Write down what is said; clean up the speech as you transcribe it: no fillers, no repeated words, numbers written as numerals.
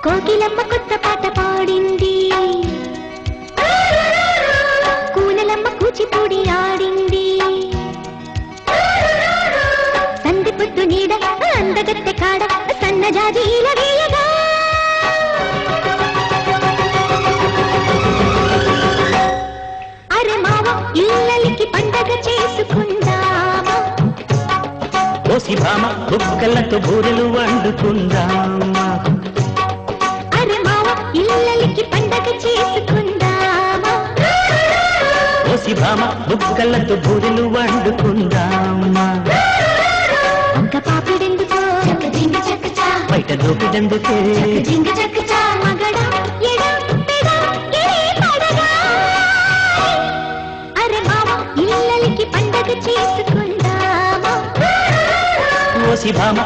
కోకిలమ్మ కొత్త పాట పాడింది, కూనలమ్మ కూచిపూడి ఆడింది, సంధి పొద్దు నీడ అందగత్తె కాడ సన్నజాజీల వేయగా అరే మావ ఇల్లలికి పండగ చేసుకుందామా, ఓసి భామ బుక్కలతో బూరెలు వండుకుందామా, అరే మావ ఇల్లలికి పండగ చేసుకుందామా, ఓసి భామ బుక్కలతో బూరెలు వండుకుందామా, ఒక్క పాపిడెందుకో బయట దూపిడెందుకే మగడ ఎడ పెడ గిరి పడగా అరే మావ ఇల్లలికి పండగ చేసుకుందామా, ఓసి భామ